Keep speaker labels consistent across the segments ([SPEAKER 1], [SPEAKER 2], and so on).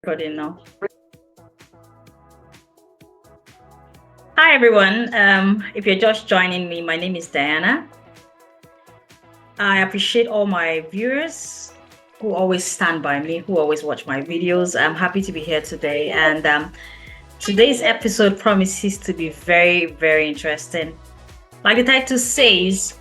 [SPEAKER 1] Recording now. Hi, everyone. If you're just joining me, my name is Diana. I appreciate all my viewers who always stand by me, who always watch my videos. I'm happy to be here today. And today's episode promises to be very, very interesting. Like the title says,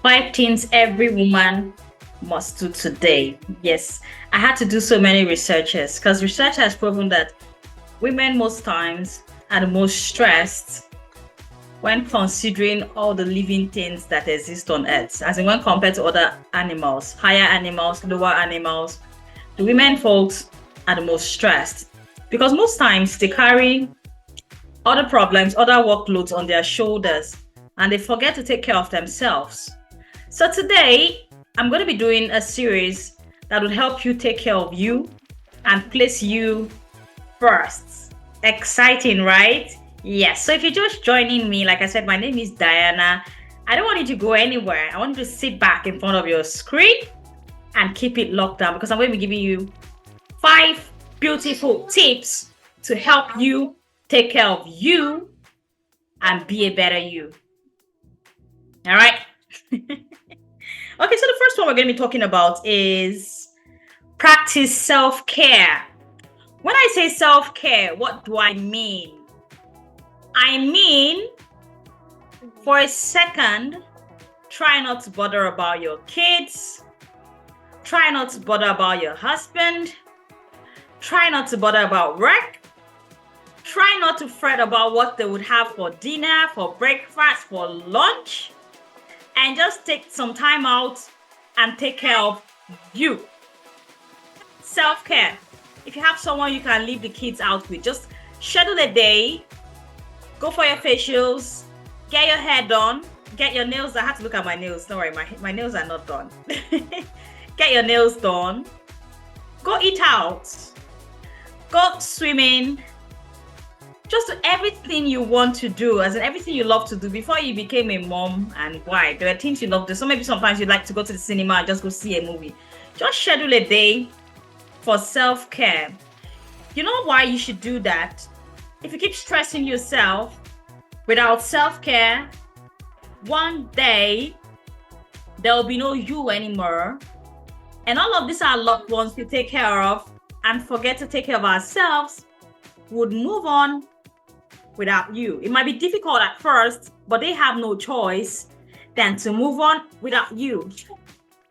[SPEAKER 1] 5 things every woman must do today. Yes, I had to do so many researches because research has proven that women most times are the most stressed when considering all the living things that exist on earth, as in when compared to other animals, higher animals, lower animals, the women folks are the most stressed because most times they carry other problems, other workloads on their shoulders, and they forget to take care of themselves. So today, I'm going to be doing a series that will help you take care of you and place you first. Exciting, right? Yes. So if you're just joining me, like I said, my name is Diana. I don't want you to go anywhere. I want you to sit back in front of your screen and keep it locked down because I'm going to be giving you 5 beautiful tips to help you take care of you and be a better you. All right. Okay, so the first one we're going to be talking about is practice self-care. When I say self-care, what do I mean? I mean, for a second, try not to bother about your kids. Try not to bother about your husband. Try not to bother about work. Try not to fret about what they would have for dinner, for breakfast, for lunch. And just take some time out and take care of you. Self-care. If you have someone you can leave the kids out with, just schedule a day, go for your facials, get your hair done, get your nails. I have to look at my nails. Don't worry, my nails are not done. Get your nails done. Go eat out. Go swimming. Just do everything you want to do, as in everything you love to do before you became a mom and wife. There were things you love to do. So maybe sometimes you'd like to go to the cinema and just go see a movie. Just schedule a day for self-care. You know why you should do that? If you keep stressing yourself without self-care, one day there will be no you anymore. And all of these are loved ones we take care of and forget to take care of ourselves would move on without you. It might be difficult at first, but they have no choice than to move on without you.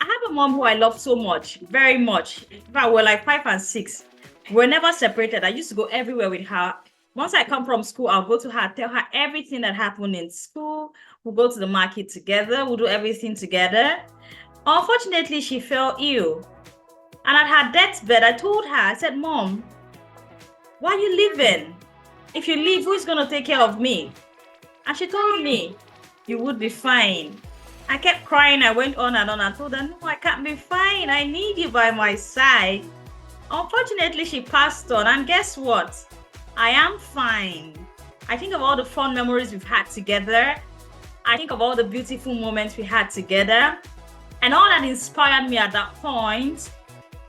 [SPEAKER 1] I have a mom who I love so much, very much. In fact, we're like 5 and 6. We're never separated. I used to go everywhere with her. Once I come from school, I'll go to her, tell her everything that happened in school. We'll go to the market together. We'll do everything together. Unfortunately, she fell ill. And at her deathbed, I told her, I said, Mom, why are you leaving? If you leave, who's going to take care of me? And she told me, you would be fine. I kept crying. I went on and on. I told her, no, I can't be fine. I need you by my side. Unfortunately, she passed on. And guess what? I am fine. I think of all the fun memories we've had together. I think of all the beautiful moments we had together. And all that inspired me at that point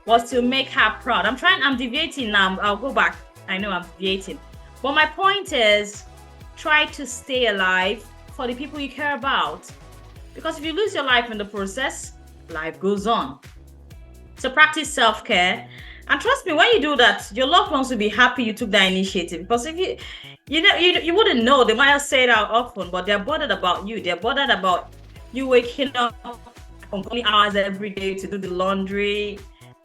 [SPEAKER 1] was to make her proud. I'm deviating now. I'll go back. I know I'm deviating. But my point is, try to stay alive for the people you care about. Because if you lose your life in the process, life goes on. So practice self-care. And trust me, when you do that, your loved ones will be happy you took that initiative. Because if you wouldn't know, they might not say it out often, but they're bothered about you. They're bothered about you waking up on only hours every day to do the laundry,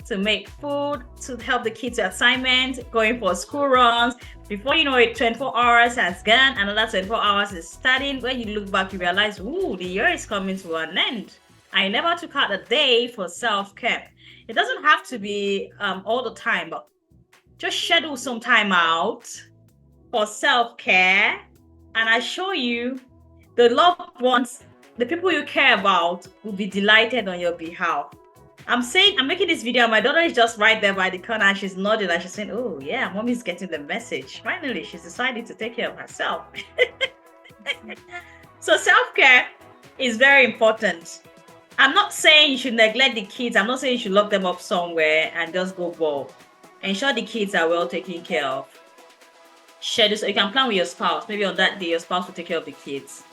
[SPEAKER 1] to make food, to help the kids with assignments, going for school runs. Before you know it, 24 hours has gone, another 24 hours is starting. When you look back, you realize, ooh, the year is coming to an end. I never took out a day for self-care. It doesn't have to be all the time, but just schedule some time out for self-care. And I assure you, the loved ones, the people you care about will be delighted on your behalf. I'm making this video. My daughter is just right there by the corner. And she's nodding and she's saying, oh yeah, mommy's getting the message. Finally, she's decided to take care of herself. So self-care is very important. I'm not saying you should neglect the kids. I'm not saying you should lock them up somewhere and just go ball. Ensure the kids are well taken care of. Schedule, so you can plan with your spouse. Maybe on that day, your spouse will take care of the kids.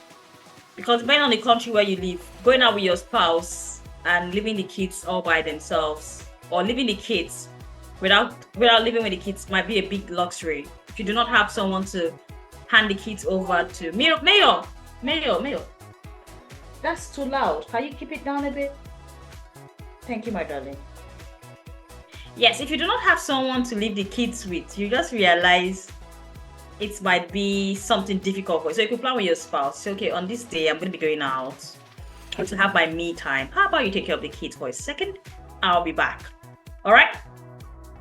[SPEAKER 1] Because depending on the country where you live, going out with your spouse and leaving the kids all by themselves, or leaving the kids without living with the kids, might be a big luxury. If you do not have someone to hand the kids over to. Mayo. That's too loud. Can you keep it down a bit? Thank you, my darling. Yes, if you do not have someone to leave the kids with, you just realize it might be something difficult for you. So you could plan with your spouse. Say, okay, on this day, I'm going to be going out to have my me time. How about you take care of the kids for a second? I'll be back. All right?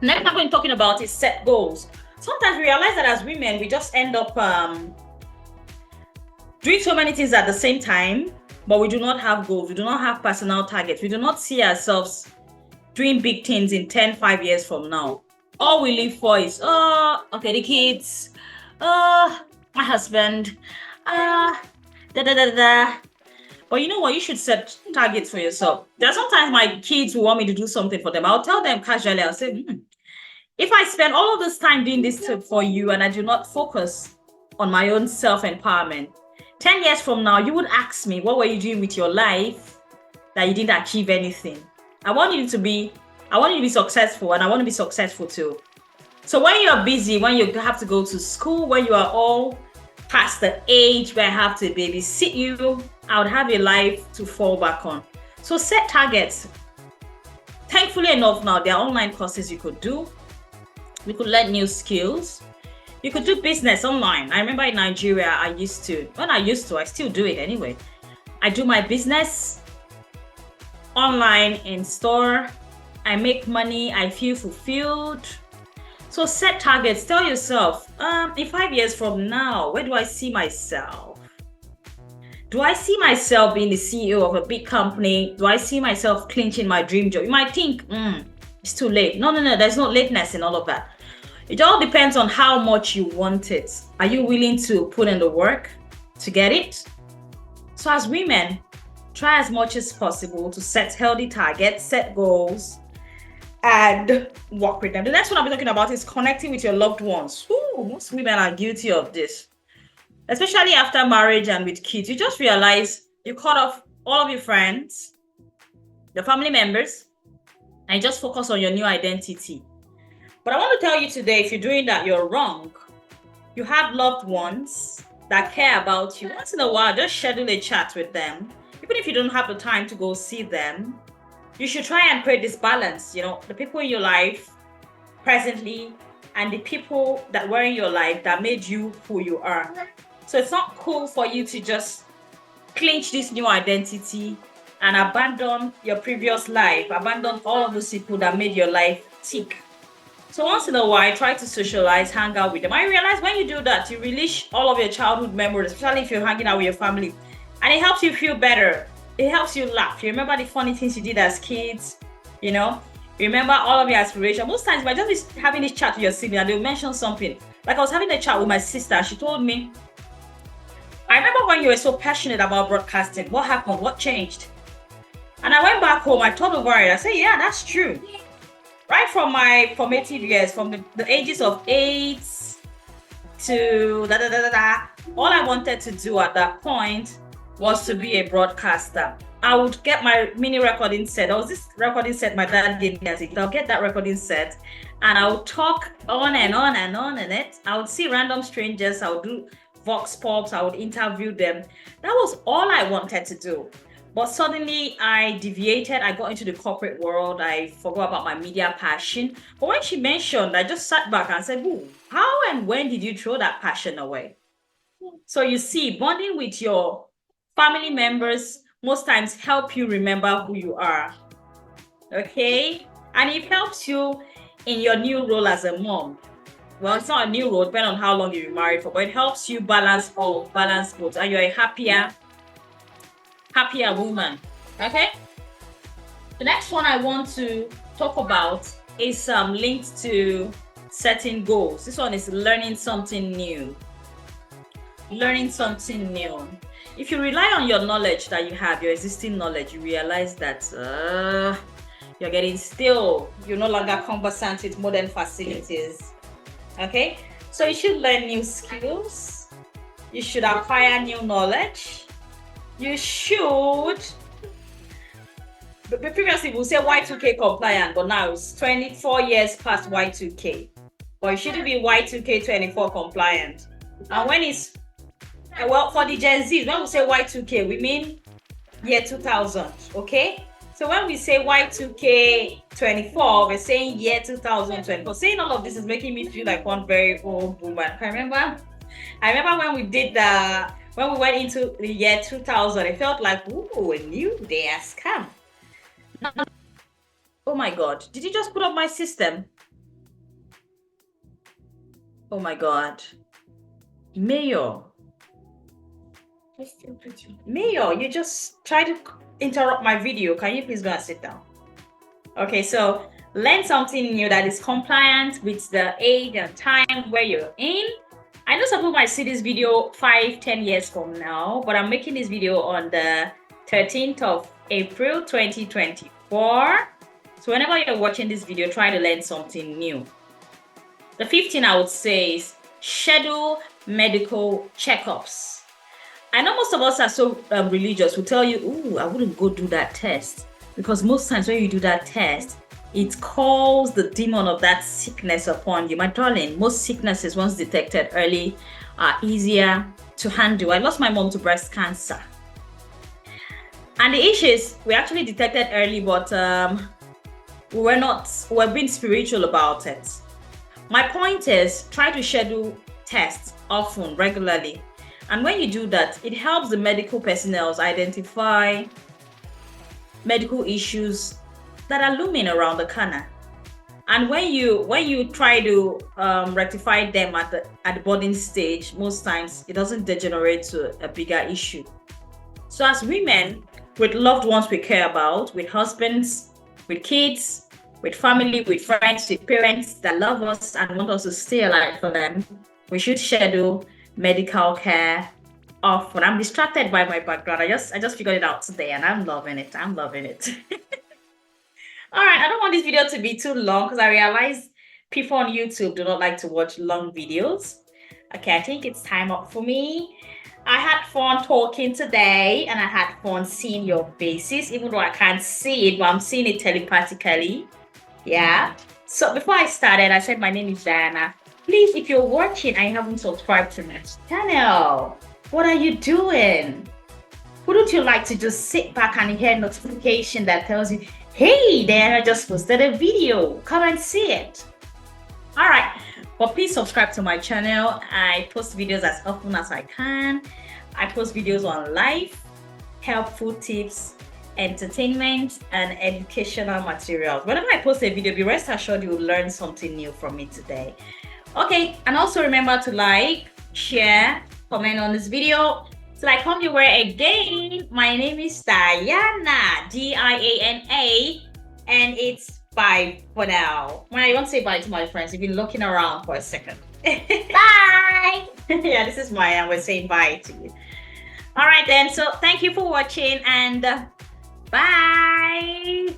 [SPEAKER 1] Next I'm going to be talking about is set goals. Sometimes we realize that as women, we just end up doing so many things at the same time, but we do not have goals. We do not have personal targets. We do not see ourselves doing big things in 5 years from now. All we live for is, the kids, my husband, But you know what? You should set targets for yourself. There are sometimes my kids will want me to do something for them. I'll tell them casually, I'll say, if I spend all of this time doing this for you and I do not focus on my own self-empowerment, 10 years from now, you would ask me, what were you doing with your life that you didn't achieve anything? I want you to be successful, and I want to be successful too. So when you're busy, when you have to go to school, when you are all past the age where I have to babysit you, I would have a life to fall back on. So set targets. Thankfully enough now, there are online courses you could do. You could learn new skills. You could do business online. I remember in Nigeria, I still do it anyway. I do my business online in store. I make money. I feel fulfilled. So set targets. Tell yourself, in 5 years from now, where do I see myself? Do I see myself being the CEO of a big company? Do I see myself clinching my dream job? You might think, it's too late. No. There's no lateness in all of that. It all depends on how much you want it. Are you willing to put in the work to get it? So as women, try as much as possible to set healthy targets, set goals, and work with them. The next one I'll be talking about is connecting with your loved ones. Most women are guilty of this, especially after marriage and with kids. You just realize you cut off all of your friends, your family members, and you just focus on your new identity. But I want to tell you today, if you're doing that, you're wrong. You have loved ones that care about you. Once in a while, just schedule a chat with them. Even if you don't have the time to go see them, you should try and create this balance. The people in your life presently and the people that were in your life that made you who you are. So it's not cool for you to just clinch this new identity and abandon your previous life, abandon all of those people that made your life tick. So once in a while, try to socialize, hang out with them. I realize when you do that, you release all of your childhood memories, especially if you're hanging out with your family. And it helps you feel better. It helps you laugh. You remember the funny things you did as kids, You remember all of your aspirations. Most times, by just having this chat with your sibling, and they'll mention something. Like I was having a chat with my sister. She told me, I remember when you were so passionate about broadcasting. What happened? What changed? And I went back home. I thought over it. I said, yeah, that's true. Right from my formative years, from the ages of 8 to all I wanted to do at that point was to be a broadcaster. I would get my mini recording set. There was this recording set my dad gave me as a kid. I'll get that recording set and I would talk on and on and on in it. I would see random strangers. I would do vox pops. I would interview them. That was all I wanted to do. But suddenly I deviated. I got into the corporate world. I forgot about my media passion. But when she mentioned, I just sat back and said, how and when did you throw that passion away? So you see, bonding with your family members most times help you remember who you are. Okay? And it helps you in your new role as a mom. Well, it's not a new role, depending on how long you've been married for, but it helps you balance both, and you're a happier woman. Okay? The next one I want to talk about is linked to setting goals. This one is learning something new. If you rely on your knowledge that you have, your existing knowledge, you realize that You're getting still. You're no longer conversant with modern facilities. Okay? So you should learn new skills. You should acquire new knowledge. You should. Previously, we'll say Y2K compliant, but now it's 24 years past Y2K. But it shouldn't be Y2K 24 compliant. And when it's, well, for the Gen Z, when we say Y2K, we mean year 2000, okay? So when we say Y2K 24, we're saying year 2024. Saying all of this is making me feel like one very old woman. I remember when we did when we went into the year 2000, it felt like, ooh, a new day has come. Oh my God, did you just put up my system? Oh my God. Mayor, you just try to interrupt my video. Can you please go and sit down? Okay, so learn something new that is compliant with the age and time where you're in. I know some people might see this video 5-10 years from now, but I'm making this video on the 13th of April 2024. So whenever you're watching this video, try to learn something new. The 15th I would say is schedule medical checkups. I know most of us are so religious. We tell you, ooh, I wouldn't go do that test, because most times when you do that test, it calls the demon of that sickness upon you. My darling, most sicknesses, once detected early, are easier to handle. I lost my mom to breast cancer. And the issue is, we actually detected early, but we're being spiritual about it. My point is, try to schedule tests often, regularly. And when you do that, it helps the medical personnel identify medical issues that are looming around the corner. And when you try to rectify them at the budding stage, most times it doesn't degenerate to a bigger issue. So as women, with loved ones we care about, with husbands, with kids, with family, with friends, with parents that love us and want us to stay alive for them, we should schedule medical care often. I'm distracted by my background. I just figured it out today and I'm loving it. All right, I don't want this video to be too long because I realize people on YouTube do not like to watch long videos. Okay, I think it's time up for me. I had fun talking today and I had fun seeing your faces, even though I can't see it, but I'm seeing it telepathically. Yeah. So before I started, I said my name is Diana. Please, if you're watching and you haven't subscribed to my channel, what are you doing? Wouldn't you like to just sit back and hear a notification that tells you, hey, Diana just posted a video, come and see it? All right, but please subscribe to my channel. I post videos as often as I can. I post videos on life, helpful tips, entertainment, and educational materials. Whenever I post a video, be rest assured you will learn something new from me today. Okay, and also remember to like, share, comment on this video. Till I come your way again, my name is Diana, Diana, and it's bye for now. When I want to say bye to my friends, you've been looking around for a second. Bye! Yeah, this is Maya, and we're saying bye to you. All right then, so thank you for watching and bye!